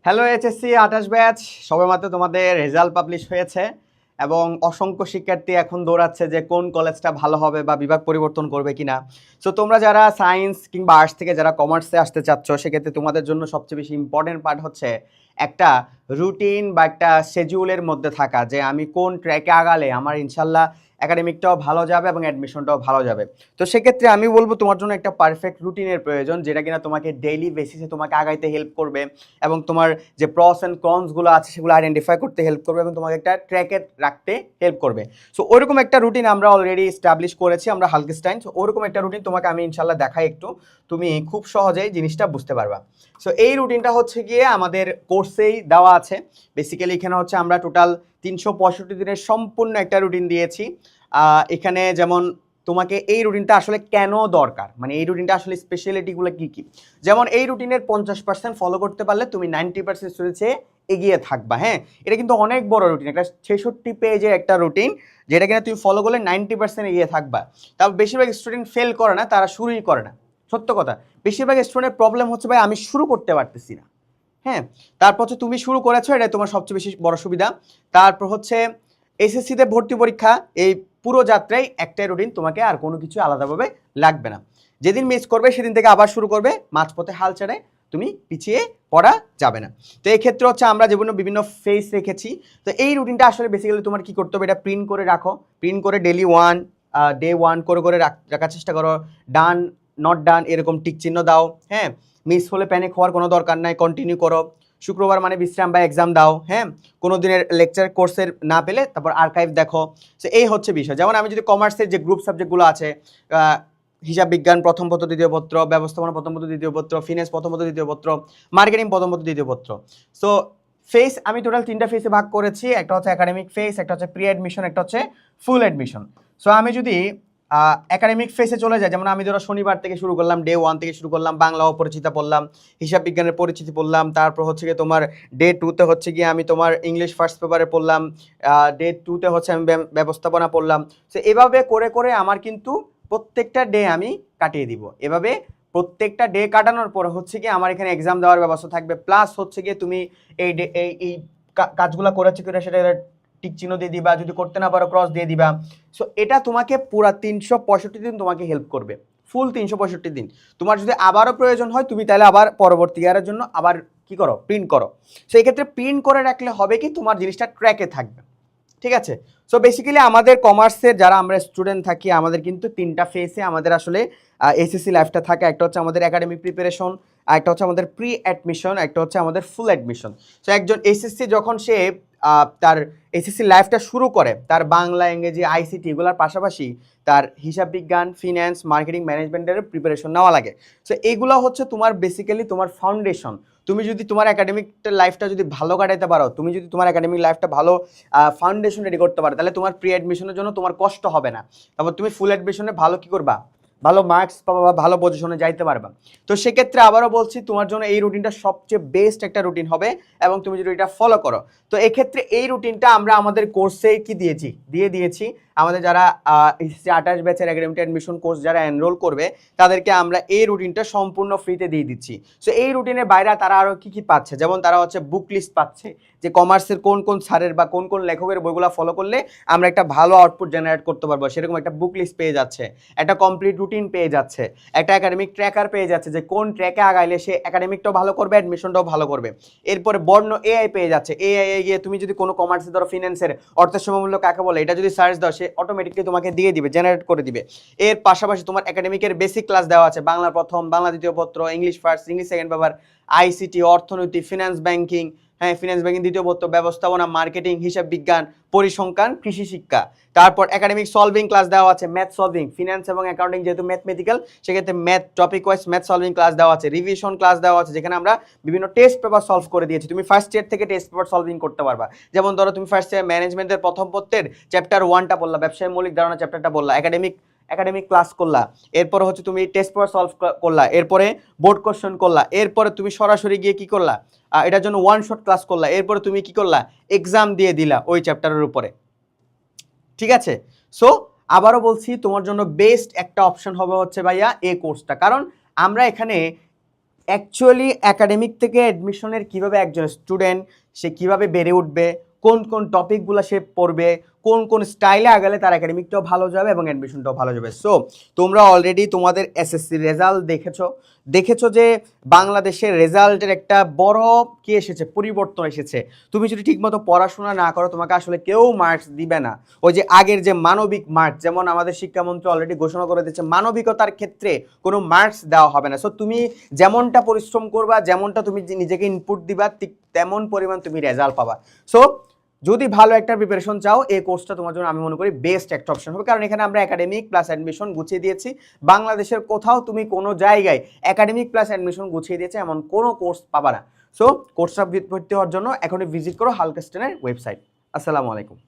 Hello HSC ২৮ batch, সবেমাত্র তোমাদের result publish হয়েছে এবং অসংখ্য শিক্ষার্থী এখন দৌড়াচ্ছে যে কোন কলেজটা ভালো হবে বা বিভাগ পরিবর্তন করবে কিনা। সো তোমরা যারা সায়েন্স কিংবা আর্টস থেকে যারা কমার্সে আসতে চাচ্ছ, সেক্ষেত্রে তোমাদের জন্য সবচেয়ে বেশি ইম্পর্টেন্ট পার্ট হচ্ছে একটা রুটিন বা একটা শিডিউলের মধ্যে থাকা, যে আমি কোন ট্র্যাকে আগালে আমার ইনশাল্লাহ একাডেমিকটাও ভালো যাবে এবং অ্যাডমিশনটাও ভালো যাবে। তো সেক্ষেত্রে আমি বলবো তোমার জন্য একটা পারফেক্ট রুটিনের প্রয়োজন, যেটা কিনা তোমাকে ডেইলি বেসিসে তোমাকে আগাইতে হেল্প করবে এবং তোমার যে প্রস অ্যান্ড কনসগুলো আছে সেগুলো আইডেন্টিফাই করতে হেল্প করবে এবং তোমাকে একটা ট্র্যাকে রাখতে হেল্প করবে। সো ওইরকম একটা রুটিন আমরা অলরেডি এস্টাবলিশ করেছি আমরা হালকেস্টাইন। সো ওরকম একটা রুটিন তোমাকে আমি ইনশাল্লাহ দেখাই, একটু তুমি খুব সহজেই জিনিসটা বুঝতে পারবা। সো এই রুটিনটা হচ্ছে গিয়ে আমাদের কোর্সেই দেওয়া আছে। বেসিক্যালি এখানে হচ্ছে আমরা টোটাল ৩৬৫ দিনের সম্পূর্ণ একটা রুটিন দিয়েছি। এখানে যেমন তোমাকে এই রুটিনটা আসলে কেন দরকার, মানে এই রুটিনটা আসলে স্পেশালিটিগুলো কী কী, যেমন এই রুটিনের 50% ফলো করতে পারলে তুমি 90% স্টুডেন্টসে এগিয়ে থাকবা। হ্যাঁ, এটা কিন্তু অনেক বড় রুটিন, একটা 66 পেজের একটা রুটিন, যেটা কিনা তুমি ফলো করলে 90% এগিয়ে থাকবা। তারপর বেশিরভাগ স্টুডেন্ট ফেল করে না, তারা শুরুই করে না। সত্য কথা, বেশিরভাগ স্টুডেন্টের প্রবলেম হচ্ছে ভাই আমি শুরু করতে পারতেছি না। হ্যাঁ, তারপর হচ্ছে তুমি শুরু করেছো, এটাই তোমার সবচেয়ে বেশি বড় সুবিধা। তারপর হচ্ছে এসএসসিতে ভর্তি পরীক্ষা, এই পুরো যাত্রায় একটাই রুটিন, তোমাকে আর কোনো কিছু আলাদাভাবে লাগবে না। যেদিন মিস করবে সেদিন থেকে আবার শুরু করবে, মাঝপথে হাল ছেড়ে তুমি পিছিয়ে পড়া যাবে না। তো এই ক্ষেত্রে হচ্ছে আমরা যেগুলো বিভিন্ন ফেস রেখেছি। তো এই রুটিনটা আসলে বেসিক্যালি তোমার কি করতে হবে, এটা প্রিন্ট করে রাখো, প্রিন্ট করে ডেলি ডে 1 করে করে রাখার চেষ্টা করো। ডান, নট ডান এরকম টিক চিহ্ন দাও। হ্যাঁ, মিস হলে প্যানিক হওয়ার কোনো দরকার নাই, কন্টিনিউ করো। শুক্রবার মানে বিশ্রাম বা এক্সাম দাও। হ্যাঁ, কোনো দিনের লেকচার কোর্সের না পেলে তারপর আর্কাইভ দেখো। সো এই হচ্ছে বিষয়। যেমন আমি যদি কমার্সের যে গ্রুপ সাবজেক্টগুলো আছে, হিসাব বিজ্ঞান প্রথম পত্র দ্বিতীয় পত্র, ব্যবস্থাপনা প্রথম পত্র দ্বিতীয় পত্র, ফিনান্স প্রথম পত্র দ্বিতীয় পত্র, মার্কেটিং প্রথম পত্র দ্বিতীয় পত্র। সো ফেস আমি টোটাল 3টা ফেসে ভাগ করেছি, একটা হচ্ছে একাডেমিক ফেস, একটা হচ্ছে প্রি অ্যাডমিশন, একটা হচ্ছে ফুল অ্যাডমিশন। সো আমি যদি একাডেমিক ফেসে চলে যায়, যেমন আমি ধরো শনিবার থেকে শুরু করলাম, ডে 1 থেকে শুরু করলাম, বাংলা অপরিচিতা পড়লাম, হিসাব বিজ্ঞানের পরিচিতি পড়লাম, তারপর হচ্ছে গিয়ে তোমার ডে 2তে হচ্ছে গিয়ে আমি তোমার ইংলিশ ফার্স্ট পেপারে পড়লাম, ডে 2তে হচ্ছে আমি ব্যবস্থাপনা পড়লাম। সো এভাবে করে করে আমার কিন্তু প্রত্যেকটা ডে আমি কাটিয়ে দিব। এভাবে প্রত্যেকটা ডে কাটানোর পর হচ্ছে গিয়ে আমার এখানে এক্সাম দেওয়ার ব্যবস্থা থাকবে, প্লাস হচ্ছে গিয়ে তুমি এই ডে এই কাজগুলো করেছো কিনা সেটা টিক চিহ্ন দিয়ে দিবা, যদি করতে না পারো ক্রস দিয়ে দিবা। সো এটা তোমাকে পুরা ৩৬৫ দিন তোমাকে হেল্প করবে, ফুল ৩৬৫ দিন। তোমার যদি আবারও প্রয়োজন হয় তুমি তাহলে আবার পরবর্তী ইয়ারের জন্য আবার কি করো, প্রিন্ট করো। সেই ক্ষেত্রে প্রিন্ট করে রাখলে হবে কি, তোমার জিনিসটা ট্র্যাকে থাকবে। ঠিক আছে। সো বেসিক্যালি আমাদের কমার্সের যারা আমরা স্টুডেন্ট থাকি, আমাদের কিন্তু 3টা ফেসে আমাদের আসলে এসএসসি লাইফটা থাকে। একটা হচ্ছে আমাদের একাডেমিক প্রিপারেশন, একটা হচ্ছে আমাদের প্রি অ্যাডমিশন, একটা হচ্ছে আমাদের ফুল অ্যাডমিশন। সো একজন এসএসসি যখন সে তার এসএসসি লাইফটা শুরু করে, তার বাংলা, ইংরেজি, আইসিটি এগুলোর পাশাপাশি তার হিসাব বিজ্ঞান, ফিন্যান্স, মার্কেটিং, ম্যানেজমেন্টের প্রিপারেশন নেওয়া লাগে। সো এগুলো হচ্ছে তোমার বেসিক্যালি তোমার ফাউন্ডেশন। তুমি যদি তোমার একাডেমিক লাইফটা যদি ভালো কাটাইতে পারো, তুমি যদি তোমার একাডেমিক লাইফটা ভালো ফাউন্ডেশন রেডি করতে পারো, তাহলে তোমার প্রি অ্যাডমিশনের জন্য তোমার কষ্ট হবে না। তারপর তুমি ফুল অ্যাডমিশনে ভালো কি করবা, ভালো মার্কস পাবা বা ভালো পজিশনে যাইতে পারবা। তো সেক্ষেত্রে আবারও বলছি, তোমার জন্য এই রুটিনটা সবচেয়ে বেস্ট একটা রুটিন হবে এবং তুমি যদি এটা ফলো করো। তো এক্ষেত্রে এই রুটিনটা আমরা আমাদের কোর্সে কি দিয়েছি আমাদের যারা এসএসসি ২৮ ব্যাচের একাডেমিক অ্যাডমিশন কোর্স যারা এনরোল করবে, তাদেরকে আমরা এই রুটিনটা সম্পূর্ণ ফ্রিতে দিয়ে দিচ্ছি। সো এই রুটিনের বাইরে তারা আরও কি পাচ্ছে, যেমন তারা হচ্ছে বুক লিস্ট পাচ্ছে, যে কমার্সের কোন কোন স্যারের বা কোন কোন লেখকের বইগুলো ফলো করলে আমরা একটা ভালো আউটপুট জেনারেট করতে পারবো, সেরকম একটা বুক লিস্ট পেয়ে যাচ্ছে, একটা কমপ্লিট রুটিন পেয়ে যাচ্ছে, একটা একাডেমিক ট্র্যাকার পেয়ে যাচ্ছে, যে কোন ট্র্যাকে আগাইলে সে একাডেমিকটাও ভালো করবে, অ্যাডমিশনটাও ভালো করবে। এরপরে বর্ণ এআই পেয়ে যাচ্ছে, এআই গিয়ে তুমি যদি কোনো কমার্সে ধরো ফিন্যান্সের অর্থের সমমূল্য কাকে বলে, এটা যদি সার্চ দাও সে অটোমেটিকলি তোমাকে দিয়ে দিবে, জেনারেট করে দিবে। এর পাশাপাশি তোমার একাডেমিকের বেসিক ক্লাস দেওয়া আছে, বাংলা প্রথম, বাংলা দ্বিতীয় পত্র, English first, English second paper, ICT, অর্থনীতি, ফিন্যান্স ব্যাংকিং, হ্যাঁ ফিন্যান্স ব্যাংকিং দ্বিতীয় পত্র, ব্যবস্থাপনা, মার্কেটিং, হিসাব বিজ্ঞান, পরিসংখ্যান, কৃষি শিক্ষা। তারপর একাডেমিক সলভিং ক্লাস দেওয়া আছে, ম্যাথ সলভিং, ফিন্যান্স এবং অ্যাকাউন্টিং যেহেতু ম্যাথমেটিক্যাল, সেক্ষেত্রে math topic wise math solving class দেওয়া আছে, রিভিশন ক্লাস দেওয়া আছে, যেখানে আমরা বিভিন্ন টেস্ট পেপার সলভ করে দিয়েছি। তুমি ফার্স্ট ইয়ার থেকে টেস্ট পেপার সলভিং করতে পারবা। যেমন ধরো তুমি ফার্স্ট ইয়ার ম্যানেজমেন্টের প্রথম পত্রের চ্যাপ্টার 1টা বললা, ব্যবসায় মৌলিক ধারণা চ্যাপ্টারটা বললা, একাডেমিক ক্লাস করলা, এরপরে হচ্ছে তুমি টেস্ট পেপার সলভ করলা, এরপরে বোর্ড কোশ্চেন করলা, এরপরে তুমি সরাসরি গিয়ে কি করলা, এটার জন্য ওয়ান শট ক্লাস করলা, এরপরে তুমি কি করলা, এক্সাম দিয়ে দিলা ওই চ্যাপ্টারের উপরে। ঠিক আছে। সো আবারও বলছি, তোমার জন্য বেস্ট একটা অপশন হবে হচ্ছে ভাইয়া এই কোর্সটা, কারণ আমরা এখানে অ্যাকচুয়ালি একাডেমিক থেকে অ্যাডমিশনের কিভাবে একজন স্টুডেন্ট সে কিভাবে বেড়ে উঠবে, কোন কোন টপিকগুলো সে পড়বে, কোন কোন স্টাইলে আগালে তার একাডেমিকটাও ভালো যাবে এবং অ্যাডমিশনটাও ভালো যাবে। সো তোমরা অলরেডি তোমাদের এসএসসি রেজাল্ট দেখেছো যে বাংলাদেশের রেজাল্টের একটা বড় কি এসেছে, পরিবর্তন এসেছে। তুমি যদি ঠিকমতো পড়াশোনা না করো তোমাকে আসলে কেউ মার্কস দিবে না। ওই যে আগের যে মানবিক মার্কস, যেমন আমাদের শিক্ষামন্ত্রী অলরেডি ঘোষণা করে দিচ্ছে মানবিকতার ক্ষেত্রে কোনো মার্কস দেওয়া হবে না। সো তুমি যেমনটা পরিশ্রম করবা, যেমনটা তুমি নিজেকে ইনপুট দিবা, ঠিক তেমন পরিমাণ তুমি রেজাল্ট পাবা। সো যদি ভালো একটা প্রিপারেশন চাও এই কোর্সটা তোমার জন্য আমি মনে করি বেস্ট একটা অপশন হবে, কারণ এখানে আমরা একাডেমিক প্লাস অ্যাডমিশন গুছিয়ে দিয়েছি। বাংলাদেশের কোথাও তুমি কোনো জায়গায় একাডেমিক প্লাস অ্যাডমিশন গুছিয়ে দিয়েছে এমন কোনো কোর্স পাবা না। সো কোর্সটা ভর্তি হওয়ার জন্য এখনই ভিজিট করো হালকা স্টেনের ওয়েবসাইট। আসসালামু আলাইকুম।